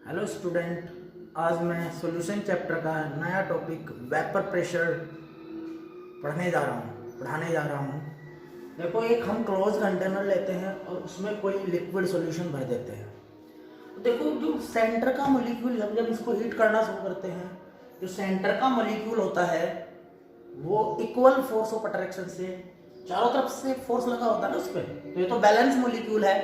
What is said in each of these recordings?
Hello student, आज मैं solution chapter का नया टॉपिक वेपर प्रेशर पढ़ाने जा रहा हूँ। देखो, एक हम क्लोज कंटेनर लेते हैं और उसमें कोई लिक्विड सॉल्यूशन भर देते हैं। तो देखो, जो सेंटर का मॉलिक्यूल जब इसको हीट करना शुरू करते हैं, जो सेंटर का मॉलिक्यूल होता है वो इक्वल फोर्स ऑफ अट्रैक्शन से चारों तरफ से फोर्स लगा होता है ना उस पर, तो ये तो बैलेंस मॉलिक्यूल है।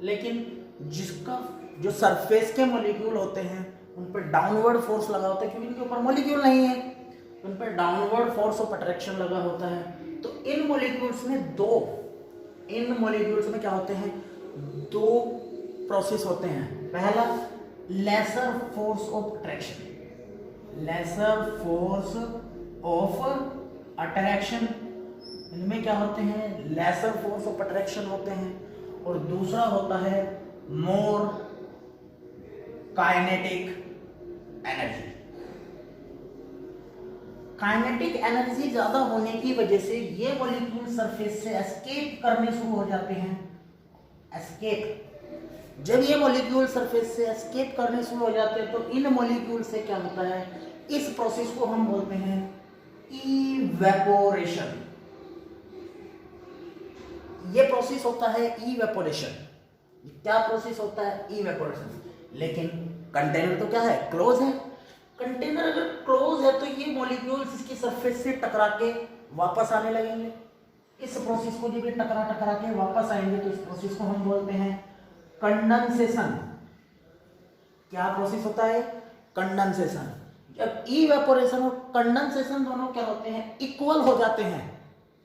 लेकिन जिसका जो सरफेस के मॉलिक्यूल होते हैं उन पर डाउनवर्ड फोर्स लगा होता है, क्योंकि इनके ऊपर मॉलिक्यूल नहीं है, उन पर डाउनवर्ड फोर्स ऑफ अट्रैक्शन लगा होता है। तो इन मॉलिक्यूल्स में क्या होते हैं, दो प्रोसेस होते हैं। पहला, लेसर फोर्स ऑफ अट्रैक्शन, इनमें क्या होते हैं, लेसर फोर्स ऑफ अट्रैक्शन होते हैं। और दूसरा होता है मोर काइनेटिक एनर्जी। काइनेटिक एनर्जी ज्यादा होने की वजह से ये मॉलिक्यूल सरफेस से एस्केप करने शुरू हो जाते हैं। जब ये मॉलिक्यूल सरफेस से एस्केप करने शुरू हो जाते हैं तो इन मॉलिक्यूल से क्या होता है, इस प्रोसेस को हम बोलते हैं इवेपोरेशन। ये प्रोसेस होता है इवेपोरेशन। क्या प्रोसेस होता है, इवेपोरेशन। लेकिन कंटेनर तो क्या है, क्लोज है। कंटेनर अगर क्लोज है तो ये मॉलिक्यूल्स इसकी सरफेस से टकरा के वापस आने लगेंगे। इस प्रोसेस को जब ये टकरा के वापस आएंगे तो इस प्रोसेस को हम बोलते हैं कंडेंसेशन। क्या प्रोसेस होता है, कंडेंसेशन। जब इवेपोरेशन और कंडेंसेशन दोनों क्या होते हैं, इक्वल हो जाते हैं,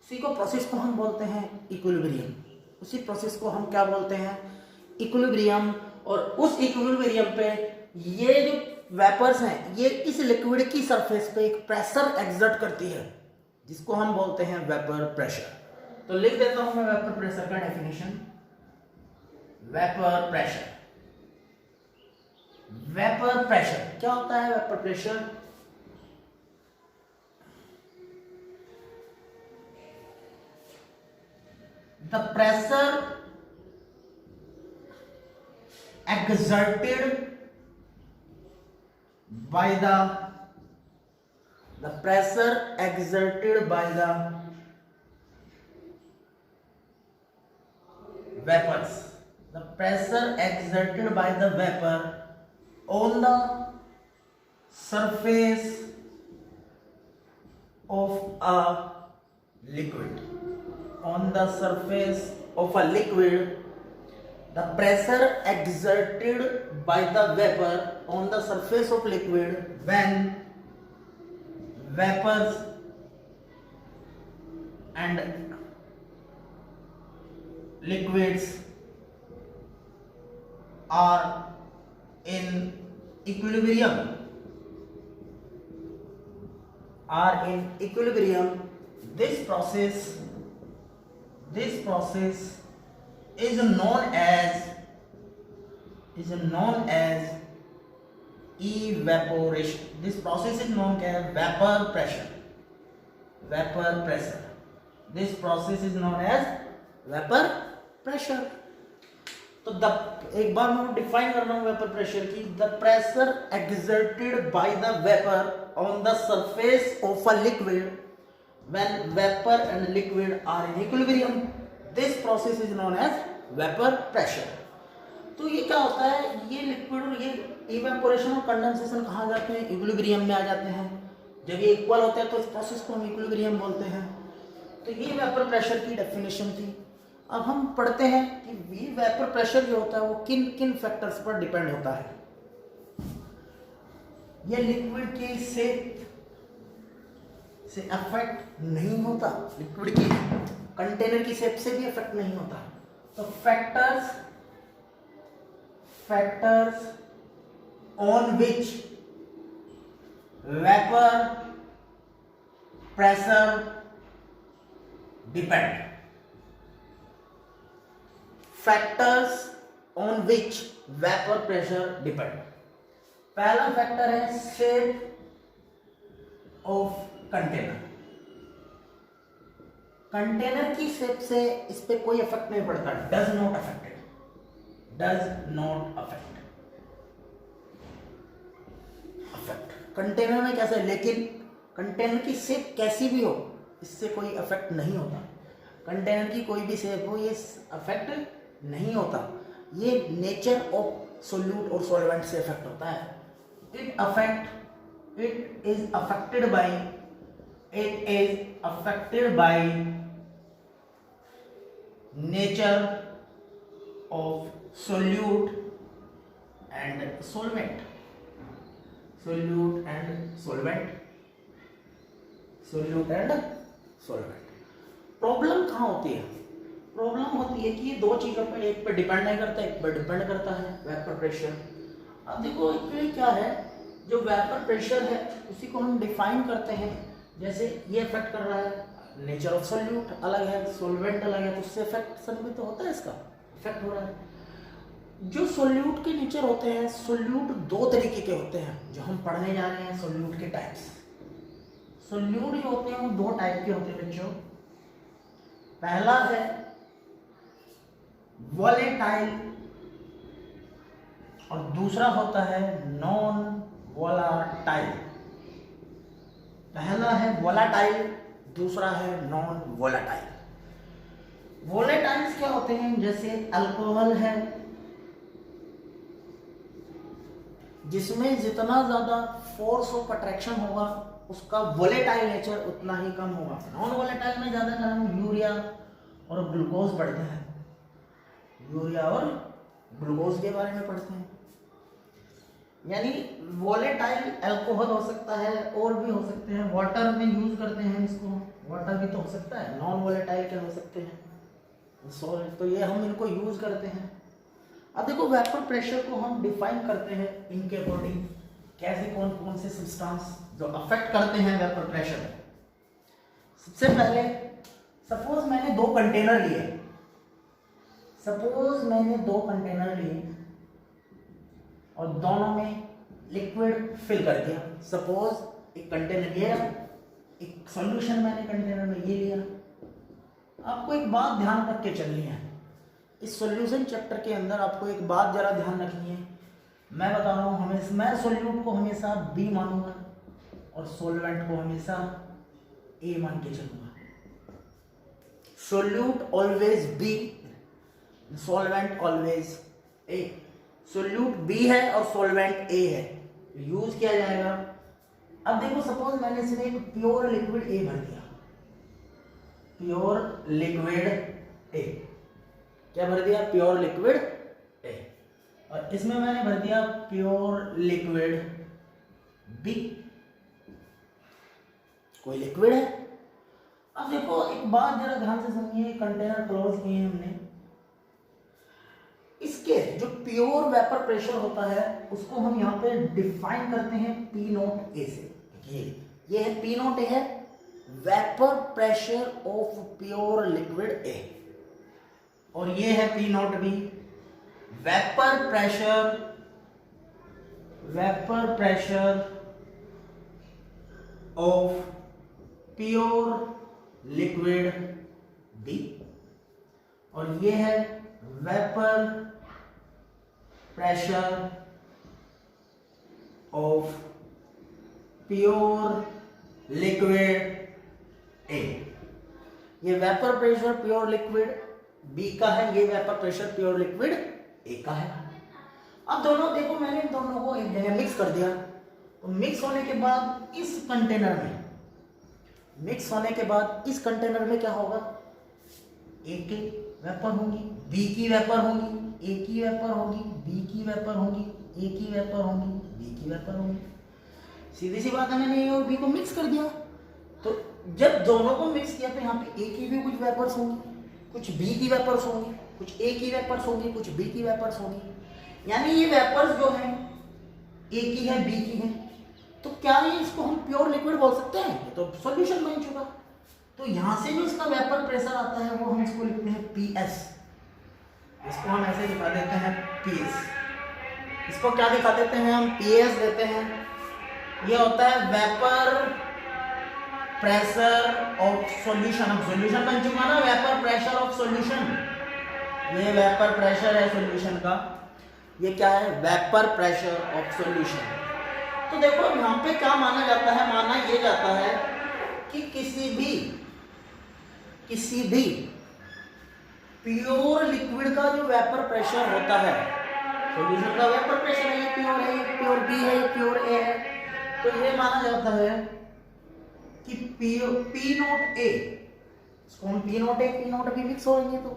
उसी को प्रोसेस को हम बोलते हैं इक्विलिब्रियम। उसी प्रोसेस को हम क्या बोलते हैं, इक्विलिब्रियम। और उस इक्विलिब्रियम पे ये जो वेपर्स हैं ये इस लिक्विड की सरफेस पे एक प्रेशर एक्सर्ट करती है, जिसको हम बोलते हैं वेपर प्रेशर। तो लिख देता हूं मैं वेपर प्रेशर का डेफिनेशन। वेपर प्रेशर क्या होता है, vapour pressure the pressure exerted by the vapors, on the surface of a liquid. The pressure exerted by the vapor on the surface of liquid when vapors and liquids are in equilibrium. This process is known as evaporation. This process is known as vapor pressure. This process is known as vapor pressure. तो एक बार मैं define कर रहा हूं vapour pressure की। The pressure exerted by the vapour on the surface of a liquid when vapor and liquid are in equilibrium. This process is known as vapor pressure. तो ये क्या होता है, ये लिक्विड और ये इवेपोरेशन और कंडेंसेशन कहाँ जाते हैं, इक्विलिब्रियम में आ जाते हैं। जब ये इक्वल होते हैं तो इस प्रोसेस को हम इक्विलिब्रियम बोलते हैं। तो ये वेपर प्रेशर की डेफिनेशन थी। अब हम पढ़ते हैं कि ये वेपर प्रेशर जो होता है वो किन किन फैक्टर्स पर डिपेंड होता है। ये लिक्विड की शेप से अफेक्ट नहीं होता, लिक्विड की कंटेनर की शेप से भी अफेक्ट नहीं होता। तो factors on which vapour pressure depend. Factors on which vapour pressure depend. पहला फैक्टर है शेप ऑफ कंटेनर। कंटेनर की शेप से इस पे कोई इफेक्ट नहीं पड़ता, डज नॉट अफेक्ट। कंटेनर में कैसे, लेकिन कंटेनर की शेप कैसी भी हो इससे कोई इफेक्ट नहीं होता। कंटेनर की कोई भी शेप हो ये अफेक्ट नहीं होता, ये नेचर ऑफ सोल्यूट और सॉल्वेंट से इफेक्ट होता है। It is affected by nature of solute and solvent. Problem कहाँ होती है? प्रॉब्लम होती है कि ये दो चीज़ों पर, एक पे डिपेंड नहीं करता, एक पर डिपेंड करता है, वेपर प्रेशर। अब देखो इसमें क्या है, जो वेपर प्रेशर है उसी को हम डिफाइन करते हैं। जैसे ये इफेक्ट कर रहा है, नेचर ऑफ सोल्यूट अलग है, सोल्वेंट अलग है, तो उससे इफेक्ट भी तो होता है, इसका इफेक्ट हो रहा है। जो सोल्यूट के नेचर होते हैं, सोल्यूट दो तरीके के होते हैं जो हम पढ़ने जा रहे हैं। सोल्यूट के टाइप्स, सोल्यूट जो होते हैं वो दो टाइप के होते हैं बच्चों। पहला है वोलेटाइल और दूसरा होता है नॉन वोलाटाइल। पहला है वोलाटाइल, दूसरा है नॉन वोलाटाइल। वोलेटाइल्स क्या होते हैं? जैसे अल्कोहल है, जिसमें जितना ज्यादा फोर्स ऑफ अट्रैक्शन होगा उसका वोलेटाइल नेचर उतना ही कम होगा। नॉन वोलेटाइल में ज्यादातर हम यूरिया और ग्लूकोज पढ़ते हैं, यूरिया और ग्लूकोज के बारे में पढ़ते हैं। यानी वोलेटाइल अल्कोहल हो सकता है, और भी हो सकते हैं, वाटर में यूज करते हैं इसको, वाटर भी तो हो सकता है। नॉन वोलेटाइल क्या हो सकते हैं? सॉल्ट। तो ये हम इनको यूज करते हैं। अब देखो वेपर प्रेशर को हम डिफाइन करते हैं इनके अकॉर्डिंग, कैसे कौन कौन से सब्सटेंस जो अफेक्ट करते हैं वेपर प्रेशर। सबसे पहले सपोज मैंने दो कंटेनर लिए, और दोनों में लिक्विड फिल कर दिया। सपोज एक कंटेनर लिया, एक सॉल्यूशन मैंने कंटेनर में ये लिया। आपको एक बात ध्यान रख के चलनी है, इस सॉल्यूशन चैप्टर के अंदर आपको एक बात जरा ध्यान रखनी है। मैं बता रहा हूँ, मैं सोल्यूट को हमेशा बी मानूंगा और सोल्वेंट को हमेशा ए मान के चलूंगा। Solute always B, solvent always A. Solute B है और सॉल्वेंट ए है, यूज किया जाएगा। अब देखो सपोज मैंने इसमें एक प्योर लिक्विड ए भर दिया, प्योर लिक्विड ए। क्या भर दिया? Pure liquid A. और इसमें मैंने भर दिया प्योर लिक्विड बी, कोई लिक्विड है। अब देखो एक बात जरा ध्यान से समझिए, कंटेनर क्लोज किए हैं हमने, इसके जो प्योर वेपर प्रेशर होता है उसको हम यहाँ पे डिफाइन करते हैं पी नॉट ए से। ये है पी नॉट ए है vapour pressure of pure liquid A, और ये है P not B vapour pressure of pure liquid B, और ये है vapour pressure of pure liquid A. ये vapour pressure pure liquid B का है, ये vapour pressure pure liquid A का है। अब दोनों देखो, मैंने इन दोनों को एक जगह मिक्स कर दिया, तो मिक्स होने के बाद इस कंटेनर में क्या होगा? ए की वेपर होंगी, बी की वेपर होंगी, ए की वेपर होगी, बी की वेपर होगी, ए की वेपर होगी, बी की वेपर होगी। सीधी सी बात है, मैंने ए और बी को मिक्स कर दिया, तो जब दोनों को मिक्स किया तो यहाँ पे ए की भी कुछ वेपर्स होंगी, कुछ बी की वेपर्स होंगी, कुछ ए की वेपर्स होंगी, कुछ बी की वेपर्स होंगी। यानी ये वेपर्स जो हैं ए की है, बी की है, तो क्या ये इसको हम प्योर लिक्विड बोल सकते हैं? ये तो सॉल्यूशन बन चुका। तो यहाँ से जो इसका वेपर प्रेशर आता है वो हम इसको लिखते हैं पीएस। इसको हम ऐसे दिखा देते हैं पीएस। इसको क्या दिखा देते हैं हम? पीएस देते हैं। ये होता है वेपर प्रेशर ऑफ सॉल्यूशन। अब सॉल्यूशन बन चुका ना, वेपर प्रेशर ऑफ सॉल्यूशन। ये वेपर प्रेशर है सॉल्यूशन का, ये क्या है? Vapour pressure of solution. तो देखो यहाँ पे क्या माना जाता है, माना ये जाता है कि किसी भी प्योर लिक्विड का जो वेपर प्रेशर होता है, सॉल्यूशन का वेपर प्रेशर है, ये प्योर है, ये प्योर बी है, ये प्योर ए है, तो ये माना जाता है कि पी नॉट ए, इसको हम P not A P not be mix होंगे, तो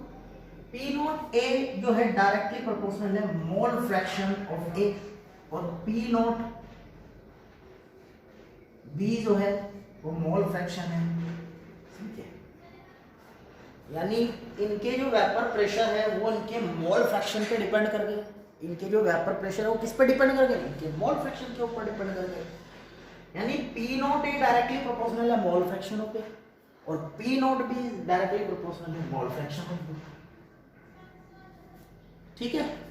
पी नॉट ए जो है डायरेक्टली प्रोपोर्शनल है मोल फ्रैक्शन ऑफ ए, और पी नॉट बी जो है वो मोल फ्रैक्शन है, ठीक है। यानी इनके जो वेपर प्रेशर है वो इनके मोल फ्रैक्शन पे डिपेंड करके, इनके जो वेपर प्रेशर है वो किस पे डिपेंड करके, इनके मोल फ्रैक्शन के ऊपर डिपेंड करके। यानी P not a directly proportional है मोल फ्रैक्शन पे, और P not be directly proportional है मोल फ्रैक्शन पे, ठीक है।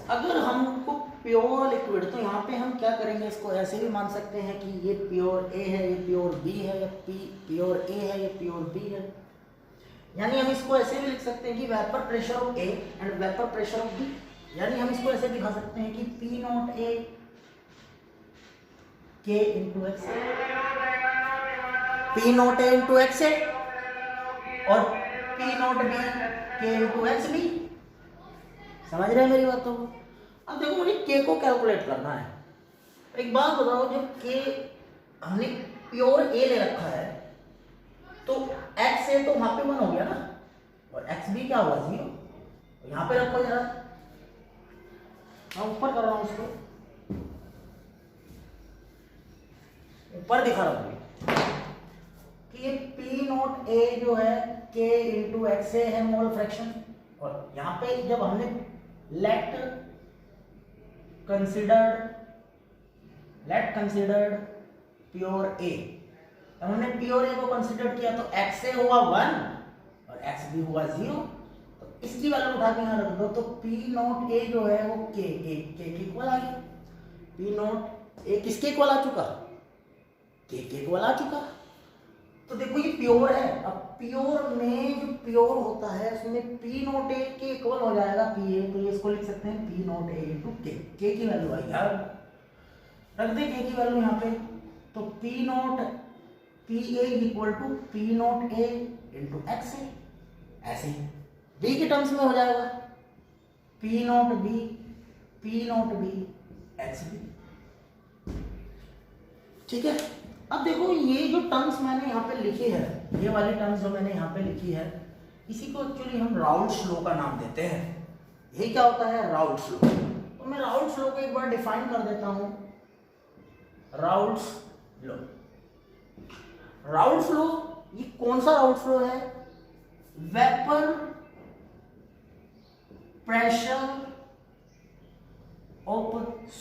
अगर हमको प्योर लिक्विड, तो यहाँ पे हम क्या करेंगे, इसको ऐसे भी मान सकते हैं कि ये प्योर ए है, ये प्योर बी है, या प्योर ए है, ये प्योर बी है। यानी हम इसको ऐसे भी लिख सकते हैं कि vapour pressure of A and vapour pressure of B, यानी हम इसको ऐसे दिखा सकते हैं कि पी नॉट ए के into X, P not A into X A, और पी नॉट बी के इंटू एक्स बी। समझ रहे हैं मेरी बातों को? अब देखो मुझे के को कैलकुलेट करना है। एक बात बताओ, जब के हमने प्योर ए ले रखा है तो एक्स ए तो वहां पे 1 हो गया ना, और एक्स बी क्या हुआ 0, यहाँ पे रखो जरा, मैं ऊपर कर रहा हूँ, उसको ऊपर दिखा रहा हूँ कि ये पी नॉट ए जो है के इंटू एक्स ए है मोल फ्रैक्शन, और यहाँ पे जब हमने लेट कंसिडर्ड प्योर ए, हमने प्योर ए को कंसिडर किया तो एक्स ए हुआ 1 और एक्स बी हुआ 0, तो इसकी वैल्यू उठा के यहाँ रख दो, तो पी नॉट ए जो है वो के इक्वल आ गया। पी नॉट ए किसके इक्वल आ चुका, के इक्वल आ चुका। तो देखो ये प्योर है, अब प्योर में जो प्योर होता है उसमें पी नॉट ए के इक्वल हो जाएगा पी ए, तो ये इसको लिख सकते हैं पी नॉट ए इंटू के की वैल्यू आई यार, रख दे के की वैल्यू यहाँ पे, तो P naught P A equal to P not A into X A, ऐसे बी के टर्म्स में हो जाएगा P not B x B, ठीक है। अब देखो ये जो टर्म्स मैंने यहाँ पे लिखी है, ये वाली टर्म्स जो मैंने यहाँ पे लिखी है, इसी को एक्चुअली हम राउल्ट्स लॉ का नाम देते हैं। ये क्या होता है, राउल्ट्स लॉ। तो मैं राउल्ट्स लॉ को एक बार डिफाइन कर देता हूँ। राउल्ट्स लॉ, राउल्ट्स लॉ ये कौन सा राउल्ट्स लॉ है, vapour pressure of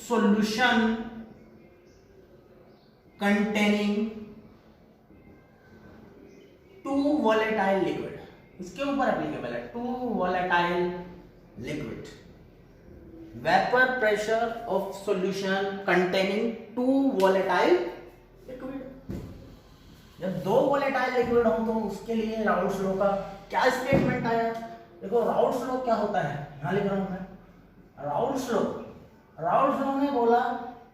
solution containing 2 volatile liquid, इसके ऊपर एप्लीकेबल है, 2 volatile liquid, vapor pressure of solution containing 2 volatile liquid। जब 2 volatile liquid हो तो उसके लिए राउल्ट्स लॉ का क्या स्टेटमेंट आया, देखो राउल्ट्स लॉ क्या होता है, यहां लिख रहा हूं मैं। राउल्ट्स लॉ ने बोला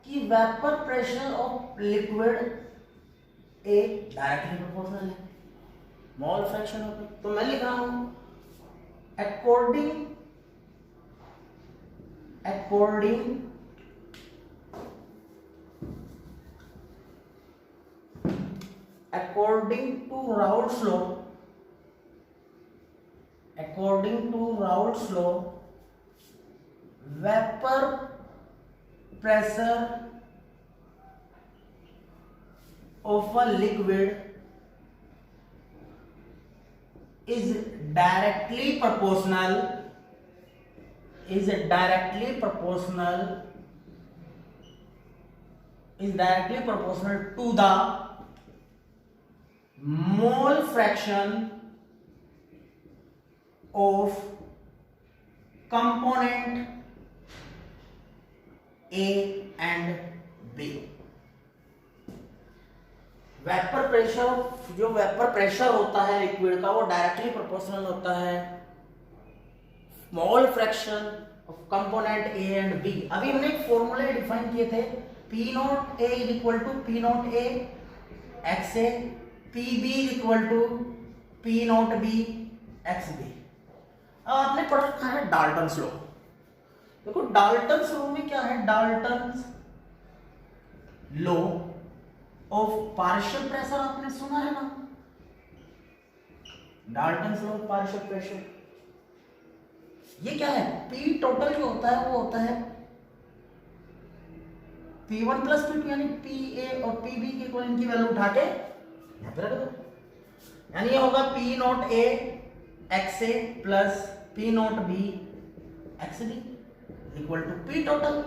कि vapour pressure of liquid A directly proportional है मोल फ्रैक्शन ऑफ, तो मैं लिख रहा हूं according to Raoult's law, vapor pressure of a liquid is directly proportional to the mole fraction of component A and B। Vapour pressure, जो vapour pressure होता है liquid का वो डायरेक्टली प्रोपोर्शनल होता है mole fraction of component A and B. अभी हमने एक फॉर्मूले डिफाइन किए थे, P not A is equal to P not A x A, P B is equal to P not B x B. अब आपने पढ़ रखा है डाल्टन्स लॉ। देखो डाल्टन्स लॉ में क्या है, Dalton's law of partial pressure आपने सुना है ना, Dalton's law of partial pressure. ये क्या है, पी टोटल जो होता है वो होता है P1 प्लस P2, यानी PA और PB के को इनकी वैल्यू उठा के यहां पे रख दो, यानी ये होगा P not A XA plus P not B XB equal to P total.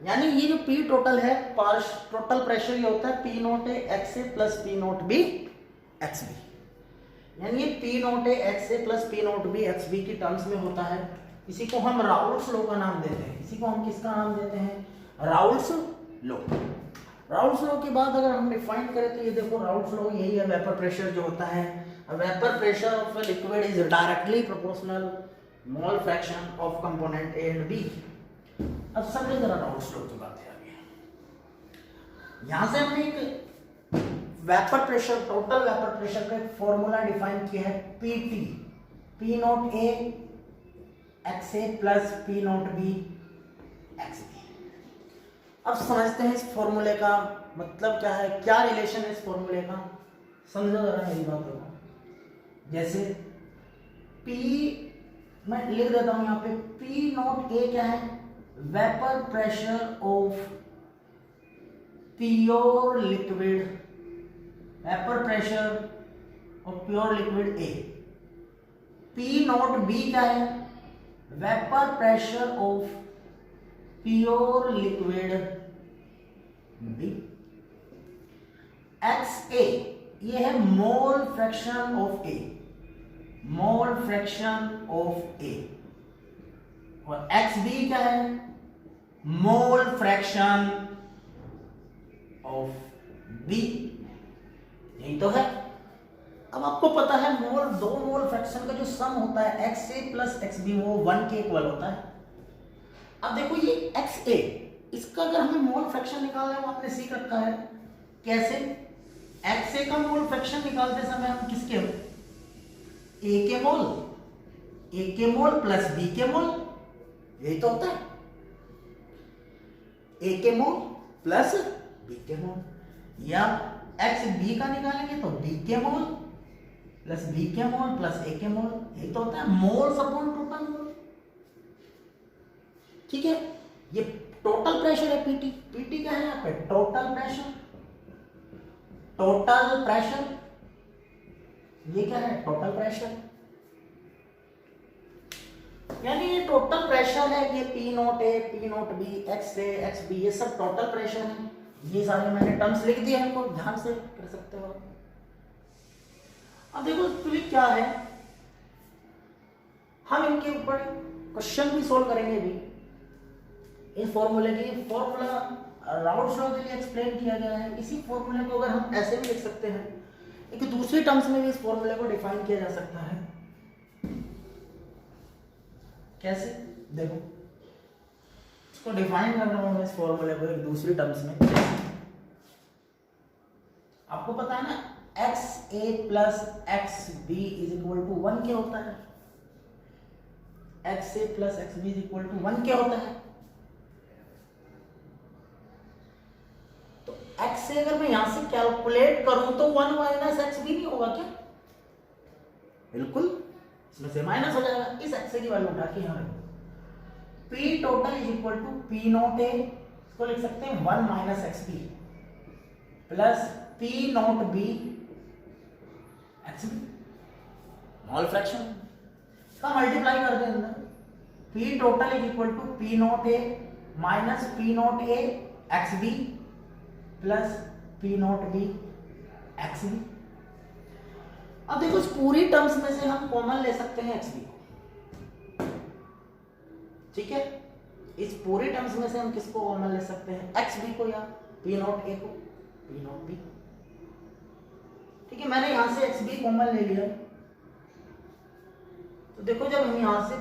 यानी ये जो P टोटल है, टोटल प्रेशर ये होता है P not A XA plus P not B XB, यानी ये P not A XA plus P not B XB की टर्म्स में होता है। इसी को हम राउल्ट्स लॉ का नाम देते हैं। इसी को हम किसका नाम देते हैं, राउल्ट्स लॉ। राउल्ट्स लॉ के बाद अगर हम डिफाइन करें तो ये देखो राउल्ट्स लॉ यही है, वेपर प्रेशर जो होता है, vapour pressure of a liquid is directly proportional mole fraction of component A and B. अब समझे जरा राउल्ट्स लॉ की बात है। आगे यहां से हमने एक vapour pressure, total vapour pressure का एक फॉर्मूला डिफाइन किया है, P T, P not A x A plus P not B x B. अब समझते हैं इस फॉर्मूले का मतलब क्या है, क्या रिलेशन है इस फॉर्मूले का, समझो जरा मेरी बातों को। जैसे P मैं लिख देता हूं यहां पे, P नॉट ए क्या है, vapour pressure of pure liquid, vapour pressure of pure liquid A. P naught B क्या है, vapour pressure of pure liquid B. X A ये है mole fraction of A, mole fraction of A, और X B क्या है, mole fraction of B. यही तो है। अब आपको पता है मोल, दो मोल फ्रैक्शन का जो सम होता है x A plus x B वो 1 के इक्वल होता है। अब देखो ये एक्स ए, इसका अगर हमें मोल फ्रैक्शन निकालना है वो आपने सीख रखा है कैसे, एक्स ए का मोल फ्रैक्शन निकालते समय हम किसके, ए के मोल, ए के मोल प्लस बी के मोल, यही तो होता है, ए के मोल प्लस बी के मोल, या एक्स बी का निकालेंगे तो बी के मोल प्लस बी के मोल प्लस ए के मोल, यही तो होता है मोल्स अपॉन टोटल मोल। ठीक है, ये टोटल प्रेशर है पीटी। पीटी क्या है यहाँ पे, टोटल प्रेशर, टोटल प्रेशर, ये क्या है, टोटल प्रेशर, यानी ये टोटल प्रेशर है। ये P not A, P not B, x A, x B, ये सब टोटल प्रेशर है। ये सारे मैंने टर्म्स लिख दिए, हमको ध्यान से कर सकते हो। अब देखो एक्चुअली क्या है, हम इनके ऊपर क्वेश्चन भी सोल्व करेंगे भी। इस फॉर्मूले की, फॉर्मूला राउल्ट्स लॉ के लिए एक्सप्लेन किया गया है। इसी फॉर्मूले को अगर हम ऐसे भी लिख सकते हैं, एक दूसरी टर्म्स में भी इस फॉर्मूले को डिफाइन किया जा सकता है। कैसे, देखो इसको डिफाइन कर रहा हूं मैं इस फॉर्मूले को एक दूसरी टर्म्स में। आपको पता है ना x A plus x B is equal to 1 क्या होता है, x A plus x B is equal to 1 क्या होता है। तो एक्स ए अगर मैं यहां से कैलकुलेट करूं तो 1 माइनस एक्स बी नहीं होगा क्या, बिल्कुल इसमें से माइनस हो जाएगा। इस एक्स की वैल्यू उठा के यहां रखो, P total is equal to P not A, इसको लिख सकते हैं 1 minus x B plus P not B x B, mole fraction का मल्टीप्लाई कर दें अंदर, P total is equal to P not A minus P not A x B plus P not B x B. अब देखो इस पूरी terms में से हम कॉमन ले सकते हैं एक्स बी को, ठीक है, इस पूरी टर्म्स में से हम किसको कॉमन ले सकते हैं, एक्स बी को या पी नॉट ए को, पी नॉट बी। ठीक है, मैंने यहां से एक्स बी कॉमन ले लिया, तो देखो जब हम यहां से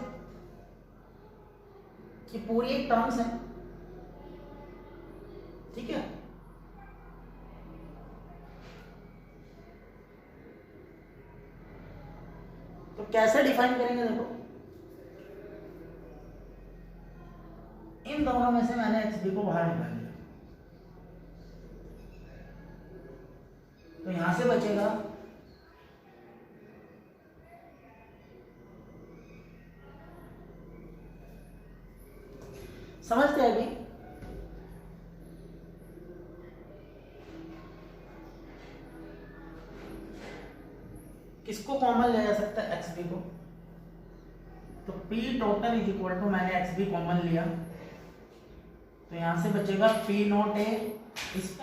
कि पूरी एक टर्म्स है, ठीक है, तो कैसे डिफाइन करेंगे? देखो इन दोनों में से मैंने एक्स बी को बाहर निकाल दिया, तो यहां से बचेगा समझते हैं अभी? किसको कॉमन ले जा सकता है? एक्स बी को। तो P total is equal to, मैंने एक्स बी कॉमन लिया, तो यहां से बचेगा पी नॉट ए इस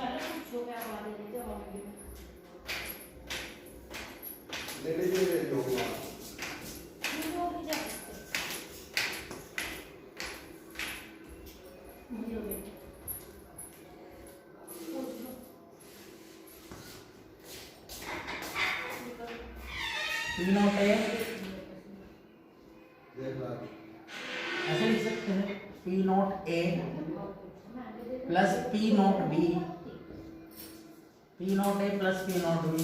पी नॉट ए ऐसे लिख सकते हैं, P not a plus P not be, P not a plus P not be,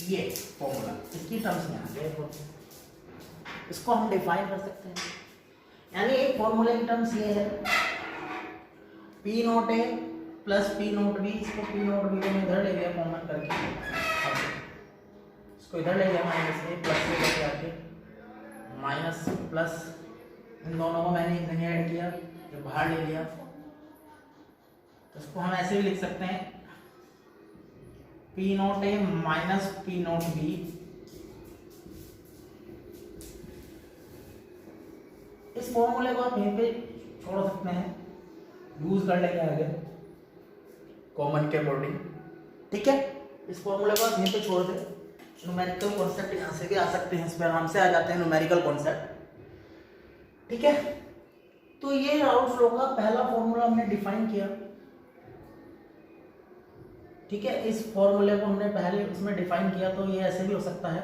ये फॉर्मूला इसकी टर्म्स में आ गया। इसको हम डिफाइन कर सकते हैं, यानी एक फॉर्मूले की टर्म्स ये है, P not a plus P not be, इसको पी नॉट बी को मैं इधर ले गया कॉमन करके, इसको इधर ले गया माइनस ए प्लस ए करके आके माइनस प्लस, इन दोनों को मैंने इधर ऐड किया, जो बाहर ले लिया, तो इसको हम ऐसे भी लिख सकते हैं, P not A minus P not be इस फॉर्मूले को आप यहीं पे छोड़ सकते हैं, यूज कर लेंगे आगे कॉमन के अकॉर्डिंग, ठीक है। इस फॉर्मूले को आप यहीं पे छोड़ दें, न्यूमेरिकल कॉन्सेप्ट यहाँ से भी आ सकते हैं, इस पर आराम से आ जाते हैं न्यूमेरिकल कॉन्सेप्ट, ठीक है। तो ये राउल्स लॉ का पहला फॉर्मूला हमने डिफाइन किया, ठीक है। इस फॉर्मूले को हमने पहले इसमें डिफाइन किया, तो ये ऐसे भी हो सकता है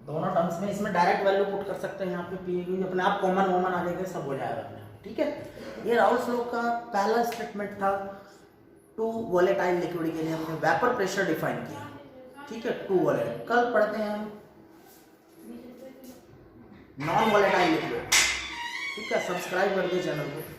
दोनों टर्म्स में, इसमें डायरेक्ट वैल्यू पुट कर सकते हैं, यहाँ पे पी अपने आप कॉमन वॉमन आ जाएगा, सब हो जाएगा अपने आप, ठीक है। ये राउल्स लॉ का पहला स्टेटमेंट था, टू वोलेटाइल लिक्विड के लिए हमने वेपर प्रेशर डिफाइन किया, ठीक है, टू वोलेटाइल। कल पढ़ते हैं हम नॉन वोलेटाइल लिक्विड, ठीक है। सब्सक्राइब कर दो चैनल को।